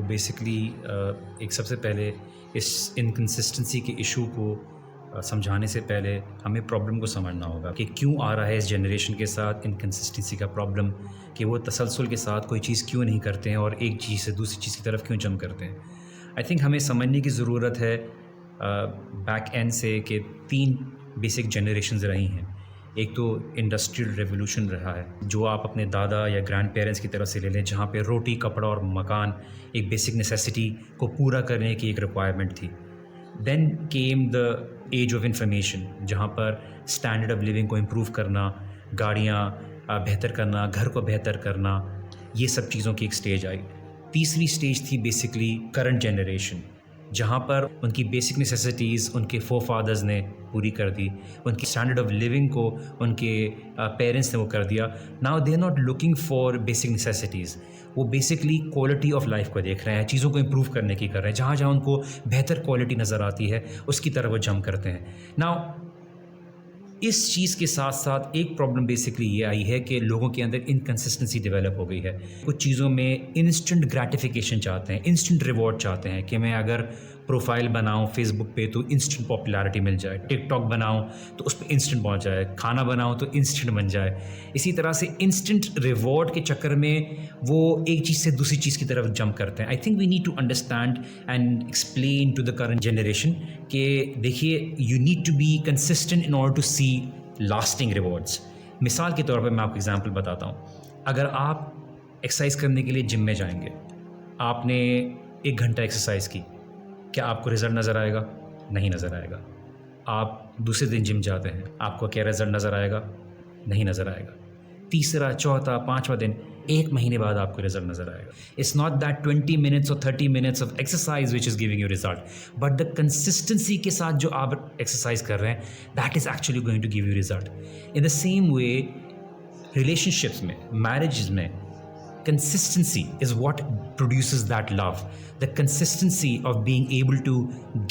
Basically एक सबसे पहले इस इनकन्सिस्टेंसी के इशू को समझाने से पहले हमें प्रॉब्लम को समझना होगा कि क्यों आ रहा है इस जनरेशन के साथ इनकन्सिस्टेंसी का प्रॉब्लम, कि वो तसलसल के साथ कोई चीज़ क्यों नहीं करते हैं और एक चीज़ से दूसरी चीज़ की तरफ क्यों जंप करते हैं। आई थिंक हमें समझने की ज़रूरत है बैक एंड से कि 3 बेसिक जनरेशन्स रही हैं। एक तो इंडस्ट्रियल रेवोल्यूशन रहा है, जो आप अपने दादा या ग्रैंड पेरेंट्स की तरफ से ले लें, जहाँ पे रोटी, कपड़ा और मकान एक बेसिक नेसेसिटी को पूरा करने की एक रिक्वायरमेंट थी। Then came the age of information, जहाँ पर स्टैंडर्ड ऑफ लिविंग को इम्प्रूव करना, गाड़ियाँ बेहतर करना, घर को बेहतर करना, ये सब चीज़ों की एक स्टेज आई। तीसरी स्टेज थी बेसिकली करंट जनरेशन, जहाँ पर उनकी बेसिक नेसेसिटीज़ उनके फोरफादर्स ने पूरी कर दी, उनकी स्टैंडर्ड ऑफ लिविंग को उनके पेरेंट्स ने वो कर दिया। Now they are not looking for basic necessities, वो बेसिकली क्वालिटी ऑफ लाइफ को देख रहे हैं, चीज़ों को इम्प्रूव करने की कर रहे हैं। जहाँ जहाँ उनको बेहतर क्वालिटी नज़र आती है उसकी तरफ वो जंप करते हैं। नाउ इस चीज़ के साथ साथ एक प्रॉब्लम बेसिकली ये आई है कि लोगों के अंदर इनकन्सिस्टेंसी डेवलप हो गई है। कुछ चीज़ों में इंस्टेंट ग्रेटिफिकेशन चाहते हैं, इंस्टेंट रिवॉर्ड चाहते हैं कि मैं अगर प्रोफाइल बनाऊं फेसबुक पे तो इंस्टेंट पॉपुलैरिटी मिल जाए, टिकटॉक बनाऊं तो उस पर इंस्टेंट पहुंच जाए, खाना बनाऊं तो इंस्टेंट बन जाए। इसी तरह से इंस्टेंट रिवॉर्ड के चक्कर में वो एक चीज़ से दूसरी चीज़ की तरफ जंप करते हैं। I think we need to understand and explain to the current generation कि देखिए, you need to be consistent in order to see lasting rewards. मिसाल के तौर पर मैं आपको एग्जांपल बताता हूँ। अगर आप एक्सरसाइज करने के लिए जिम में जाएंगे, आपने 1 घंटा एक्सरसाइज की, क्या आपको रिज़ल्ट नज़र आएगा? नहीं नज़र आएगा। आप दूसरे दिन जिम जाते हैं, आपको क्या रिज़ल्ट नज़र आएगा? नहीं नज़र आएगा। तीसरा, चौथा, 5वां दिन, 1 महीने बाद आपको रिजल्ट नज़र आएगा। इट्स नॉट दैट 20 मिनट्स और 30 minutes of exercise which is giving you result, but the consistency के साथ जो आप एक्सरसाइज कर रहे हैं, that is actually going to give you result. In the same way relationships में, मैरिज में, consistency is what produces that love. The consistency of being able to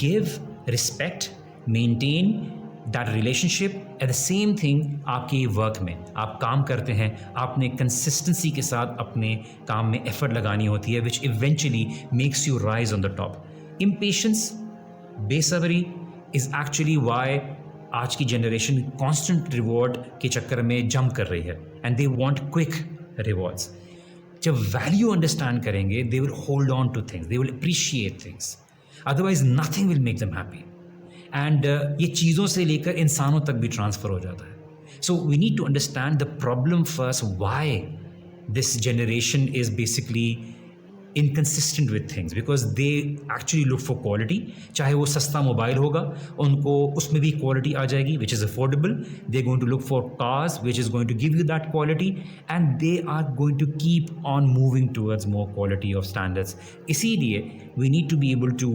give, respect, maintain that relationship. At the same thing, आपके work में आप काम करते हैं, आपने consistency के साथ अपने काम में एफर्ट लगानी होती है, which eventually makes you rise on the top. Impatience, बेसब्री is actually why आज की जनरेशन constant reward के चक्कर में जंप कर रही है, and they want quick rewards. जब वैल्यू अंडरस्टैंड करेंगे, they will hold on two things, they will appreciate things, otherwise nothing will make them happy. And ये चीज़ों से लेकर इंसानों तक भी ट्रांसफ़र हो जाता है। So we need to understand the problem first, why this generation is basically inconsistent with things, because they actually look for quality. चाहे वो सस्ता मोबाइल होगा, उनको उसमें भी quality आ जाएगी which is affordable. They're going to look for cars which is going to give you that quality, and they are going to keep on moving towards more quality of standards. इसीलिए we need to be able to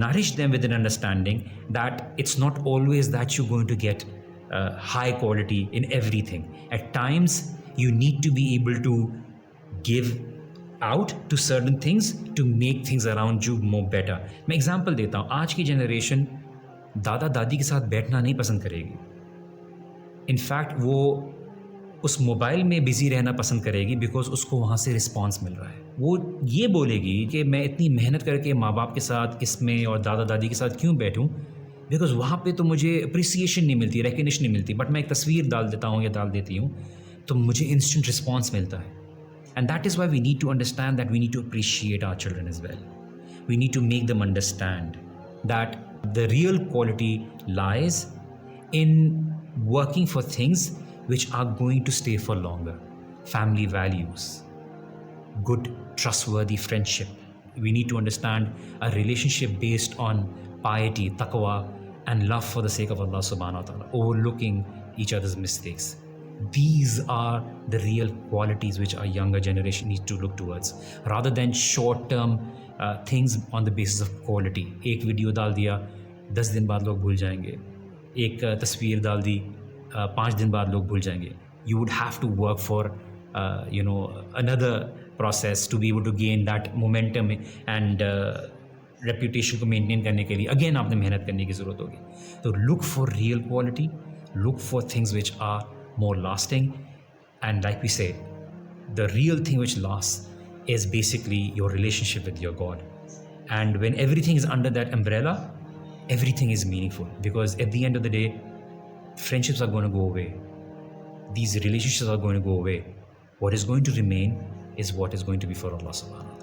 nourish them with an understanding that it's not always that you're going to get high quality in everything. At times you need to be able to give out to certain things to make things around you more better. मैं example देता हूँ, आज की generation दादा दादी के साथ बैठना नहीं पसंद करेगी। इनफैक्ट वो उस मोबाइल में बिजी रहना पसंद करेगी बिकॉज उसको वहाँ से रिस्पॉन्स मिल रहा है। वो ये बोलेगी कि मैं इतनी मेहनत करके माँ बाप के साथ इसमें और दादा दादी के साथ क्यों बैठूँ, बिकॉज वहाँ पे तो मुझे अप्रिसिएशन नहीं मिलती, रिकग्निशन नहीं मिलती, बट मैं एक तस्वीर डाल देता हूँ या डाल देती हूँ तो मुझे इंस्टेंट रिस्पॉन्स मिलता है। And that is why we need to understand that we need to appreciate our children as well. We need to make them understand that the real quality lies in working for things which are going to stay for longer. Family values, good, trustworthy friendship. We need to understand a relationship based on piety, taqwa, and love for the sake of Allah subhanahu wa ta'ala, overlooking each other's mistakes. These are the real qualities which our younger generation needs to look towards, rather than short-term things on the basis of quality. एक video डाल दिया, 10 दिन बाद लोग भूल जाएंगे। एक तस्वीर डाल दी, 5 दिन बाद लोग भूल जाएंगे। You would have to work for another process to be able to gain that momentum and reputation को maintain करने के लिए again आपने मेहनत करने की ज़रूरत होगी। तो look for real quality, look for things which are more lasting, and like we say, the real thing which lasts is basically your relationship with your God. And when everything is under that umbrella, everything is meaningful, because at the end of the day, friendships are going to go away. These relationships are going to go away. What is going to remain is what is going to be for Allah subhanahu wa ta'ala.